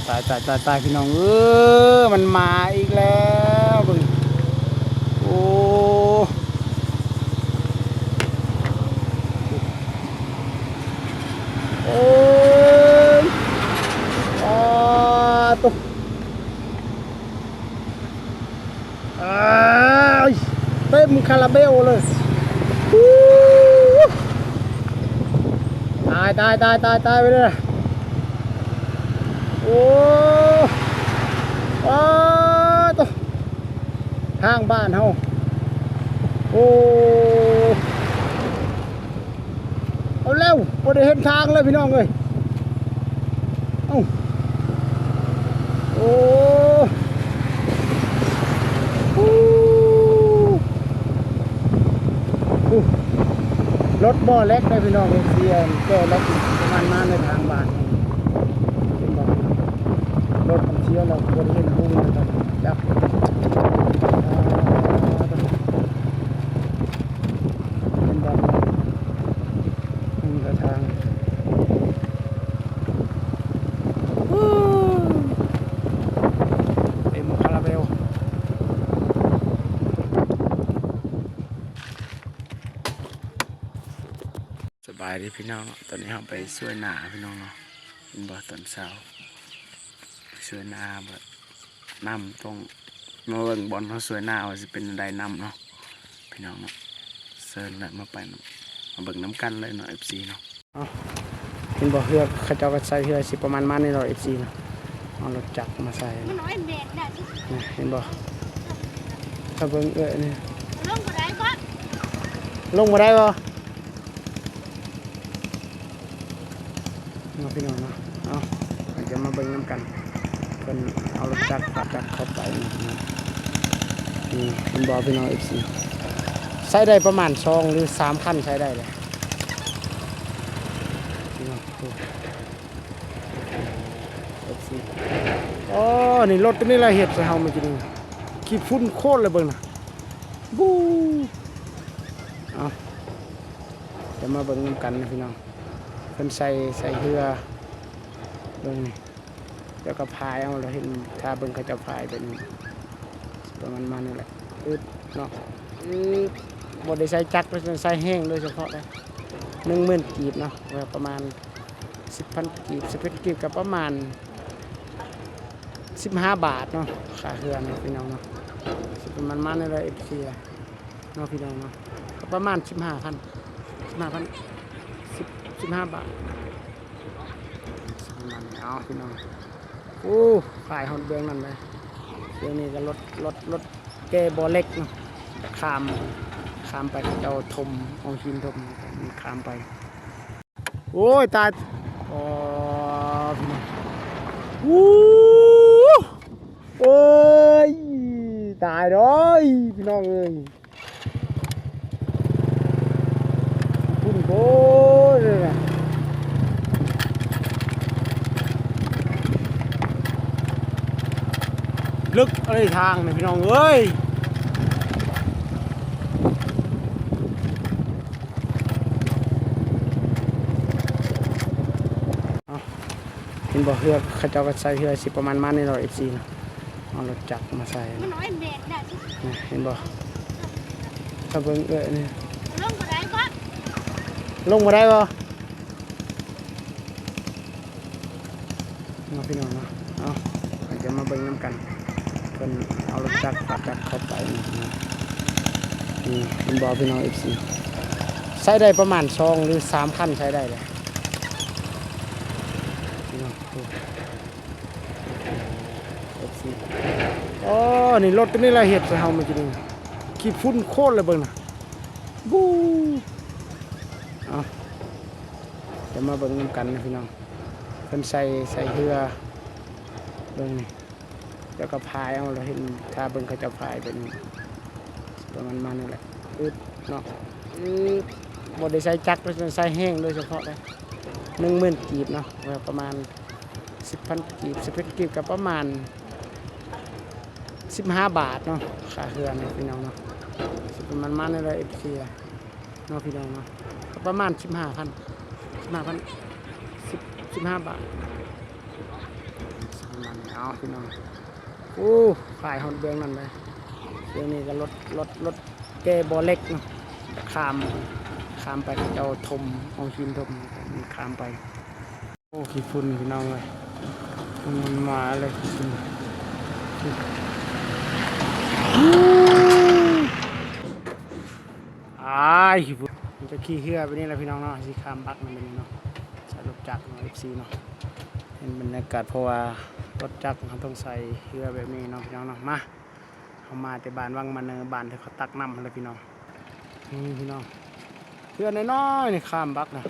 ตายพี่น้องมันมาอีกแล้วบึงโอ้โอ้ยตุ๊กเต็มคาราเบลเลยตายไปเลยโอ้ตุ๊กทางบ้านเฮาโอ้เอาเร็วบ่ได้เห็นทางเลยพี่น้องเอ้ยเอ้าโอ้รถบ่อเล็กเลยพี่น้องเสียแก่เล็กประมาณมาในทางบ้านเป็นบ่รถเสียเราบ่ได้เห็นหุ้งนะครับจับเป็นแบบหุ้งกระทางเต็มคาราเบลสบายดีพี่น้องตอนนี้เราไปช่วยหน้าพี่น้องเนาะเป็นบ่อตอนเช้าช่วยหน้าแบบน้ำต้องมาเบิ่งบอลเขาช่วยหน้าว่าจะเป็นใดน้ำเนาะพี่น้องเนาะเซิร์นแล้วมาไปมาเบิ่งน้ำกันเลยเนาะ FC เนาะเป็นบ่อเรือเขาเจ้าก็ใส่เรือสิประมาณมาในเรา FC เนาะเอารถจักรมาใส่เห็นบ่ถ้าเบิ่งนี่ลงมาได้บ่พี่น้องเนาะเอาจะมาเบิ่งน้ำกันเพิ่นเอารถจักรเข้าไปนี่เป็นบ่อพี่น้อง FC ใช้ได้ประมาณ2หรือ3คันใช้ได้เลยพี่น้องFC อ๋อนี่รถตัวนี้ละเฮ็ดให้เฮามากินขี้ฝุ่นโคตรเลยเบิ่งน่ะบูเอาจะมาเบิ่งน้ำกันนะพี่น้องเพิ่นใส่เรือเบิ่งนี่แล้วก็พายเอาเราเห็นถ้าเบิ่งเขาจะพายเป็นประมาณมานี่แหละเนาะบ่ได้ใส่จักรใส่แห้งโดยเฉพาะเลย10,000 กีบเนาะประมาณ 10,000 กีบ11กีบก็ประมาณ15 บาทเนาะค่าเรือเนาะพี่น้องเนาะประมาณมาในเลย FC เนาะพี่น้องเนาะประมาณ15,000 15 บาทเอาพี่น้องโอ้ขายฮอนเบื้องนั่นเลยเดี๋ยวนี้ก็รถแก่บ่อเล็กเนาะข้ามไปเจ้าทมองชินทมข้ามไปโอ้ยตายอ๋อพี่น้องโอ้ยตายเลยพี่น้องเอ้ยคุณโบ้เลยนะลึกอะไรทางเนี่ยพี่น้องเอ้ยเห็นบ่เรือเขาเจ้าก็ใส่เรือสิประมาณมาในเรา FC เนาะเอารถจักรมาใส่เห็นบ่ถ้าเบิ่งนี่ลงมาได้บ่พี่น้องเนาะเอาจะมาเบิ่งน้ำกันเพิ่นเอารถจักรเข้าไปนี่เป็นบ่อพี่น้อง FC ใช้ได้ประมาณ2หรือ3คันใช้ได้เลยพี่น้องFC อ๋อนี่รถตัวนี้ละเฮ็ดให้เฮามากินขี้ฝุ่นโคตรเลยเบิ่งน่ะบูเอาจะมาเบิ่งน้ำกันนะพี่น้องเพิ่นใส่เรือเบิ่งนี่แล้วก็พายเอาเราเห็นถ้าเบิ่งเขาจะพายเป็นประมาณมานี่แหละเนาะบ่ได้ใส่จักรใส่แห้งโดยเฉพาะเลย10,000 กีบเนาะประมาณ 10,000 กีบ11กีบก็ประมาณ15 บาทเนาะค่าเรือเนี่ยพี่น้องเนาะประมาณมาในเลย FC เนาะพี่น้องเนาะประมาณ15,000 15,000 15 บาท เอาพี่น้องโอ้ขายหอนเบืองนั่นเลยเดี๋ยวนี้ก็รถแกบ่อเล็กเนาะข้ามไปเขาเจ้าทมเอาหินทมข้ามไปโอ้ขี้ฝุ่นพี่น้องเลยมันมาเลยขี้ฝุ่นขี้ฝุ่นมันจะขี้เหือไปนี่แหละพี่น้องเนาะสิข้ามบักนั่นเองเนาะใส่รถจักรเนาะ FC เนาะเห็นบรรยากาศเพราะว่ารถจักรเขาต้องใส่เหือแบบนี้เนาะพี่น้องเนาะมาเขามาแต่บ้านวังมาเนอบ้านที่เขาตักน้ำเลยพี่น้องนี่พี่น้องเหือน้อยๆนี่ข้ามบักนะ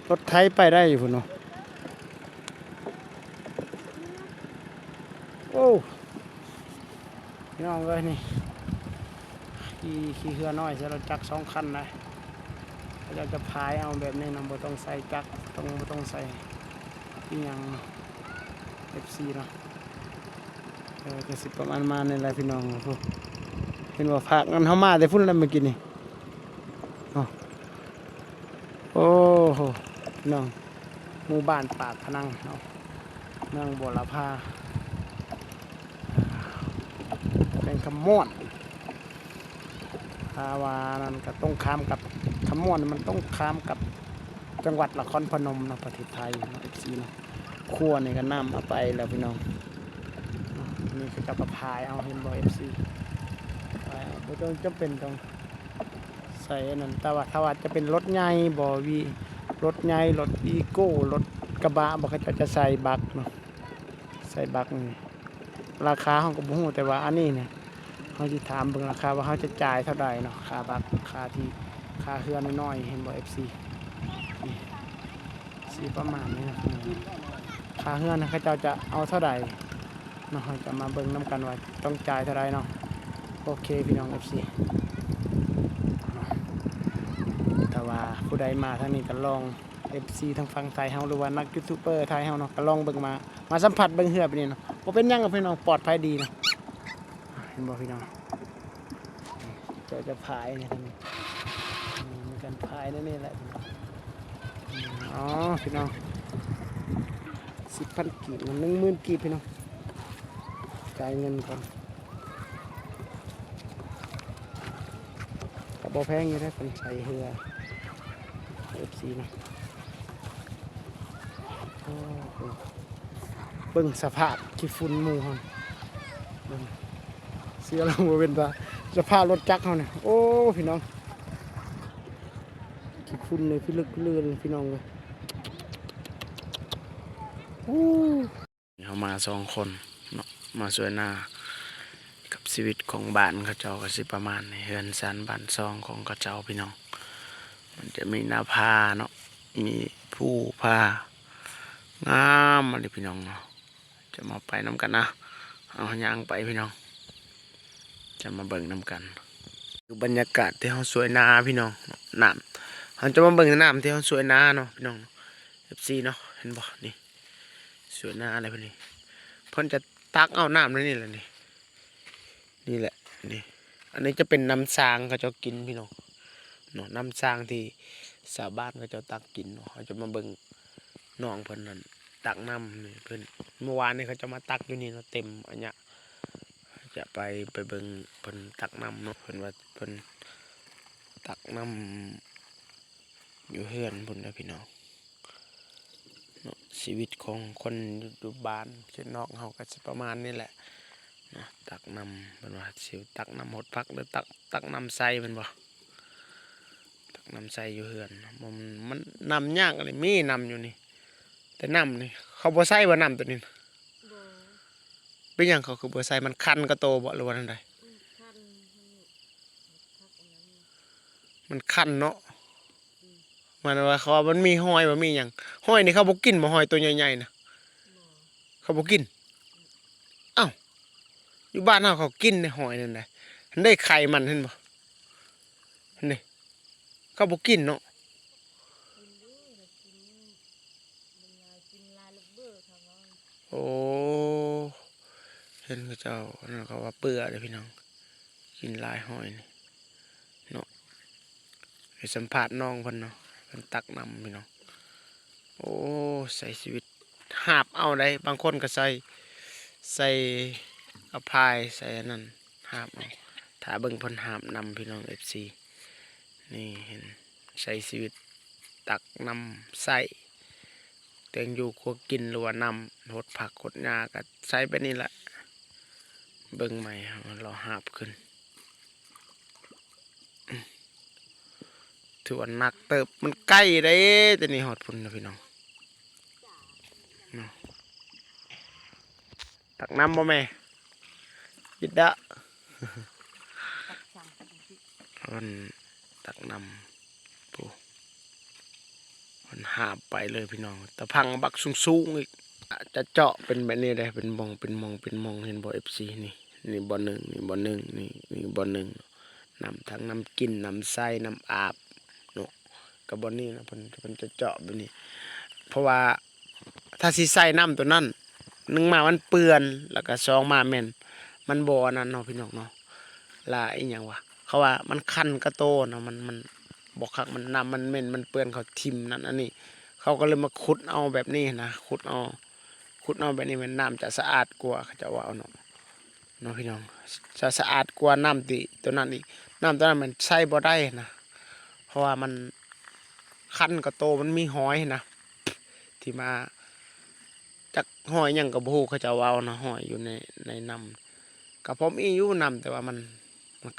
รถไถไปได้อยู่พุ่นเนาะโอ้พี่น้องเลยนี่ขี่เหือน้อยใช้รถจักร2 คันนะเราจะพายเอาแบบนี้เนาะบ่ต้องใส่จักรบ่ต้องใส่ที่ยัง FC เนาะก็สิประมาณนี่แหละพี่น้องพวกเห็นว่าฝากงั้นเฮามาแต่พุ่นแล้วเมื่อกี้นี่โอ้โหพี่น้องหมู่บ้านปากพนังเนาะเมืองบัวลาภาเป็นคำม่วนภาวานั่นก็ต้องข้ามกับคำม่วนมันต้องข้ามกับจังหวัดนครพนมนะประเทศไทยนะเอฟซีนะขั้วนี่ก็น้ำเอาไปแล้วพี่น้องนี่คือจะประพายเอาเห็นบ่เอฟซีไม่ต้องจำเป็นต้องใส่นั่นแต่ว่าถ้าว่าจะเป็นรถใหญ่บ่วีรถใหญ่รถอีโก้รถกระบะบ่เขาจะใส่บักเนาะใส่บักนี่ราคาเขาก็บ่ฮู้แต่ว่าอันนี้เนี่ยเขาจะถามเบิ่งราคาว่าเขาจะจ่ายเท่าใดเนาะค่าบักค่าเฮือนน้อยๆเห็นบ่ FC สีประมาณนี้นะค่าเฮือนนะเขาจะเอาเท่าใดเนาะจะมาเบิ่งน้ำกันว่าต้องจ่ายเท่าใดเนาะโอเคพี่น้อง FC แต่ว่าผู้ใดมาทางนี้ก็ลอง FC ทางฝั่งไทยเฮาหรือว่านักยูทูบเบอร์ไทยเฮาเนาะก็ลองเบิ่งมาสัมผัสเบิ่งเฮือไปนี่เนาะบ่เป็นหยังกับพี่น้องปลอดภัยดีเนาะเห็นบ่พี่น้องจะพายเนี่ยมีการพายนี่แหละอ๋อพี่น้อง10,000 กีบ10,000 กีบพี่น้องจ่ายเงินก่อนกับบ่แพงอยู่ได้คนใส่เรือ FC นะเบิ่งสภาพขี้ฝุ่นหมู่ครับเสื้อเราบ่เป็นตาสภาพรถจักรเขาเนี่ยโอ้พี่น้องขี้ฝุ่นเลยพี่ลึกเลื่อนพี่น้องเลยเขามา2 คนเนาะมาสวยหน้ากับชีวิตของบ้านเขาเจ้าก็สิประมาณในเฮือนสันบ้านซองของเขาเจ้าพี่น้องมันจะมีหน้าผาเนาะมีผู้ผางามอะไรพี่น้องเนาะจะมาไปน้ำกันนะเอาย่างไปพี่น้องจะมาเบิ่งน้ำกันดูบรรยากาศที่เขาสวยนาพี่น้องน้ำเขาจะมาเบิ่งน้ำที่เขาสวยนาเนาะพี่น้องFCเนาะเห็นบ่นี่สวยนาอะไรพวกนี้เพิ่นจะตักเอาน้ำนี่แหละนี่แหละนี่อันนี้จะเป็นน้ำซางเขาจะกินพี่น้องเนาะน้ำซางที่ชาวบ้านเขาจะตักกินเนาะเขาจะมาเบิ่งน้องเพิ่นนั่นตักน้ำนี่เพิ่นเมื่อวานนี่เขาจะมาตักอยู่นี่เนาะเต็มอันเนี้ยจะไปเบิ่งเพิ่นตักน้ำเนาะเพิ่นว่าเพิ่นตักน้ำอยู่เฮือนเพิ่นนะพี่น้องเนาะชีวิตของคนอยู่บ้านเช่นนอกเฮาก็สิประมาณนี้แหละเนาะตักน้ำเพิ่นว่าสิตักน้ำหดพักหรือตักน้ำใส่เพิ่นบ่ตักน้ำใส่อยู่เฮือนมันน้ำยากอะไรมีน้ำอยู่นี่แต่น้ำนี่เขาบ่ใส่ว่าน้ำตัวนี้เป็นหยังเขาคือบ่ใส่มันคันกระโตบ่หรือว่าจังไดมันคันเนาะมันว่าเขามันมีหอยบ่มีหยังหอยนี่เขาบ่กินบ่หอยตัวใหญ่ๆนะเขาบ่กินอ้าวอยู่บ้านเฮาเขากินในหอยนั่นแหละมันได้ไข่มันเห็นบ่นี่เขาบ่กินเนาะโอ้เห็นเขาเจ้านั่นเขาว่าเปื่อเลยพี่น้องกินลายหอยนี่เนาะไปสัมผัสน้องเพิ่นเนาะเพิ่นตักน้ำพี่น้องโอ้ใส่ชีวิต หาบเอาได้บางคนก็ใส่กระพายใส่อันนั้นหาบเอาถ้าเบิ่งเพิ่นหาบนำพี่น้อง FC นี่เห็นใช้ชีวิตตักนำใส่แตงอยู่ครัวกินหรือว่านำหดผักหดหญ้าก็ใส่ไปนี่แหละเบิ่งใหม่เราหาบขึ้นถือว่าหนักเติบมันใกล้ได้แต่นี่หอดพุ่นนะพี่น้องตักน้ำบ่แม่ยิดดะมันตักน้ำปูมันหาบไปเลยพี่น้องแต่พังบักสูงอีกจะเจาะเป็นแบบนี้เลยเป็นมองเห็นบ่ FC นี่บ่อหนึ่งนี่บ่อหนึ่งนี่บ่อหนึ่งน้ำทั้งน้ำกินน้ำใส่น้ำอาบเนาะกับบ่อนี้นะเพิ่นจะเจาะแบบนี้เพราะว่าถ้าสิใส่น้ำตัวนั้นหนึ่งมามันเปื้อนแล้วก็สองมาแม่นมันบ่อนั้นเนาะพี่น้องเนาะละอีหยังวะเขาว่ามันคันกระโตเนาะมันบ่คักมันน้ำมันเหม็นมันเปื้อนเขาทิ่มนั่นอันนี้เขาก็เลยมาขุดเอาแบบนี้นะขุดเอาแบบนี้มันน้ำจะสะอาดกว่าเขาจะว่าเอาเนาะพี่น้องจะสะอาดกว่าน้ำติตัวนั้นอีกน้ำตัวนั้นมันใช้บ่ได้นะเพราะว่ามันคันกระโตมันมีหอยนะที่มาจากหอยยังกระโบเขาจะว่านะหอยอยู่ในน้ำกับผมอีอยู่น้ำแต่ว่ามัน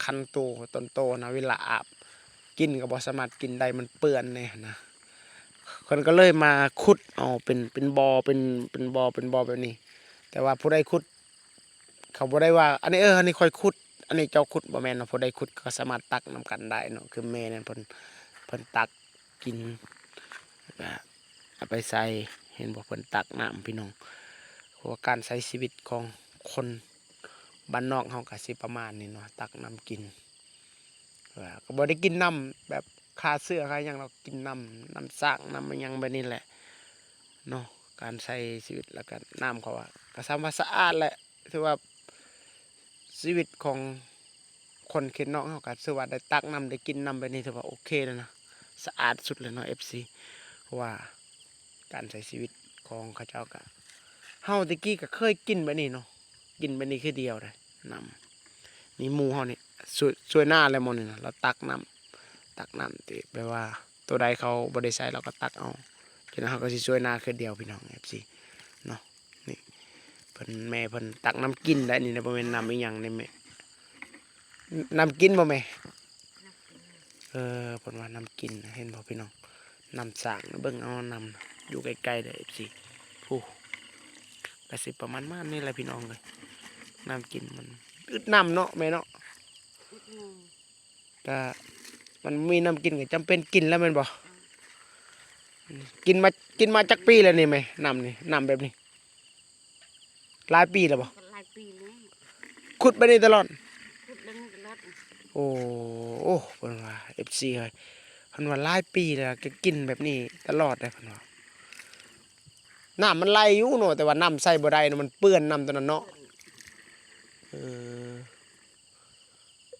คันโตต้นโตนะเวลาอาบกินก็บ่สามารถกินได้มันเปื้อนเนี่ยนะคนก็เลยมาขุดเอาเป็นบ่อเป็นบ่อแบบนี้แต่ว่าผู้ใดขุดเขาบ่ได้ว่าอันนี้อันนี้ค่อยขุดอันนี้เจ้าขุดบ่แม่นเนาะผู้ใดขุดก็สามารถตักนำกันได้เนาะคือแม่นั่นเพิ่นตักกินเอาไปใส่เห็นบ่เพิ่นตักน้ำพี่น้องเพราะว่าการใช้ชีวิตของคนบ้านนอกเฮาก็สิประมาณนี้เนาะตักน้ำกินก็บ่ได้กินน้ำแบบคาเสื้อคาหยังเรากินน้ำสร้างน้ำมันยังแบบนี้แหละเนาะการใช้ชีวิตแล้วก็น้ำเขาว่าก็สามารถสะอาดแหละถือว่าชีวิตของคนเขตนอกเขาก็ถือว่าได้ตักน้ำได้กินน้ำแบบนี้ถือว่าโอเคแล้วนะสะอาดสุดเลยเนาะ FC เพราะว่าการใช้ชีวิตของเขาเจ้าก็เฮาตะกี้ก็เคยกินแบบนี้เนาะกินแบบนี้คือเดียวเลยน้ำนี่หมูเฮานี่สวยหน้าอะไรหมดนี่นะเราตักน้ำที่แปลว่าตัวใดเขาบ่ได้ใช้เราก็ตักเอาฉะนั้นเขาก็สิสวยหน้าคือเดียวพี่น้อง FC เนาะนี่เพิ่นแม่เพิ่นตักน้ำกินได้นี่นะบ่แม่นน้ำอีหยังนี่แม่น้ำกินบ่แม่เพิ่นว่าน้ำกินเห็นบ่พี่น้องน้ำสร้างเบิ่งเอาน้ำอยู่ใกล้ๆเด้อ FC ผู้ก็สิประมาณนี่แหละพี่น้องเลยน้ำกินมันอึดน้ำเนาะแม่เนาะก็มันมีน้ำกินก็จำเป็นกินแล้วแม่นบ่กินมาจักปีแล้วนี่แม่น้ำนี่น้ำแบบนี้หลายปีแล้วบ่หลายปีแล้วขุดไปนี่ตลอดขุดเรื่องตลอดโอ้เพิ่นว่า FC เฮ้ยเพิ่นว่าหลายปีแล้วก็กินแบบนี้ตลอดเลยเพิ่นว่าน้ำมันไหลอยู่เนาะแต่ว่าน้ำใส่บ่ได้เนาะมันเปื้อนน้ำตัวนั้นเนาะ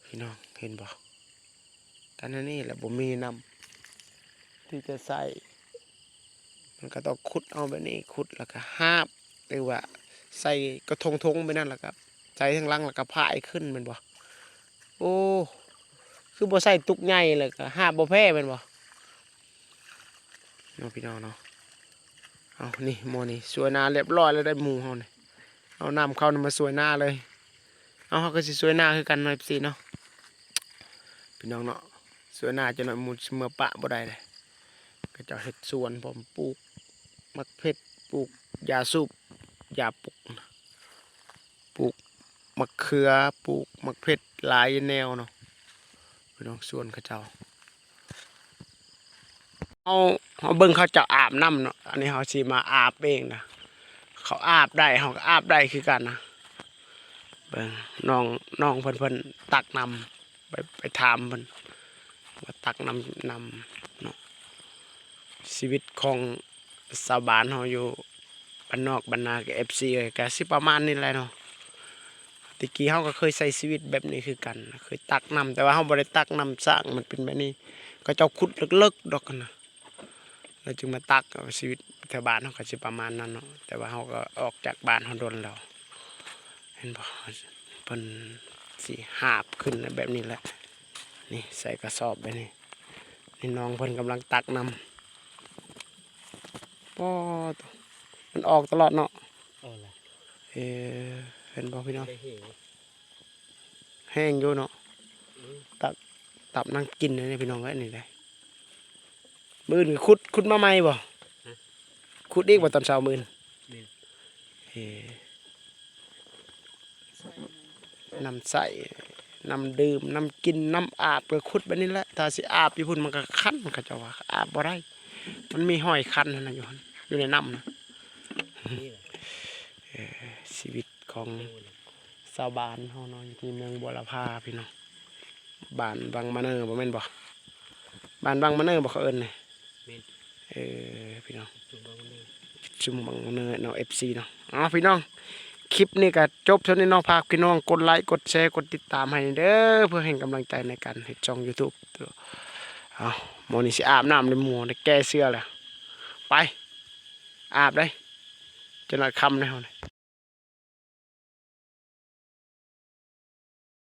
พี่น้องเห็นบ่กันนี่แหละบ่มีน้ำที่จะใส่มันก็ต้องขุดเอาแบบนี้ขุดแล้วก็หาบหรือว่าใส่กระทงไปนั่นแหละครับใส่ทั้งลังแล้วก็พายขึ้นแม่นบ่โอ้คือบ่ใส่ตุกใหญ่เลยก็หาบบ่แพ้แม่นบ่เนาะพี่น้องเนาะเอานี่หม้อนี่สวยหน้าเรียบร้อยแล้วได้หมูเฮานี่เอาน้ำเข้ามาสวยหน้าเลยเอาเฮาก็สิสวยหน้าคือกันหน่อยสิเนาะพี่น้องเนาะสวยหน้าจะหน่อยหมูเสมอปะบ่ได้เลยก็จะเฮ็ดสวนผมปลูกมะเขือปลูกยาสูบยาปลูกมะเขือปลูกมะเขือหลายแนวเนาะพี่น้องสวนเขาเจ้าเขาเบิ่งเขาจะอาบน้ำเนาะอันนี้เขาสิมาอาบเองนะเขาอาบได้เขาก็อาบได้คือกันนะเบิ่งน้องเพิ่นตักน้ำไปถามเพิ่นว่าตักน้ำเนาะชีวิตของชาวบ้านเขาอยู่บ้านนอกบ้านนากับ FC ก็สิประมาณนี้แหละเนาะตะกี้เขาก็เคยใช้ชีวิตแบบนี้คือกันเคยตักน้ำแต่ว่าเขาบ่ได้ตักน้ำสร้างมันเป็นแบบนี้ก็เจ้าขุดเลิกๆดอกกันนะเราจึงมาตักเอาชีวิตไป แถวบ้านเขาก็สิประมาณนั้นเนาะแต่ว่าเขาก็ออกจากบ้านเขาโดนแล้วเห็นบ่เพิ่นสิหาบขึ้นแบบนี้แหละนี่ใส่กระสอบไปนี่น้องเพิ่นกำลังตักนำป้อมันออกตลอดเนาะ เอาล่ะ เออเห็นบ่พี่น้อง ได้เห็น แห้งอยู่เนาะ อืม ตับนั่งกินเลยพี่น้องเอ้ยนี่ได้มื้อนี่ขุดมาใหม่บ่ขุดอีกบ่ตอนเช้ามื้อนี่ นี่ เออ ใส่ น้ำใส่น้ำดื่มน้ำกินน้ำอาบก็ขุดแบบนี้แหละถ้าสิอาบอยู่พุ่นมันก็คันเขาเจ้าว่าอาบบ่ได้มันมีห้อยคันนั่นน่ะอยู่หั่นอยู่ในน้ำนะ นี่แหละ ชีวิตของชาวบ้านเฮาเนาะอยู่ที่เมืองบัวลำพาพี่น้องบ้านบางมะเนอบ่แม่นบ่บ้านบางมะเนอบ่เขาเอิ้นนี่ เมน พี่น้อง จุ่มบางนี่ ชุมบางมะเนอเนาะ FC เนาะอ๋อพี่น้องคลิปนี้ก็จบเท่านี้เนาะฝากพี่น้องกดไลค์กดแชร์กดติดตามให้เด้อเพื่อให้กำลังใจในการเฮ็ดช่อง YouTube เอาหมอนี่สิอาบน้ำในหมู่ได้แก้เสื้อแล้วไปอาบได้จนหน่อยค่ำแล้ว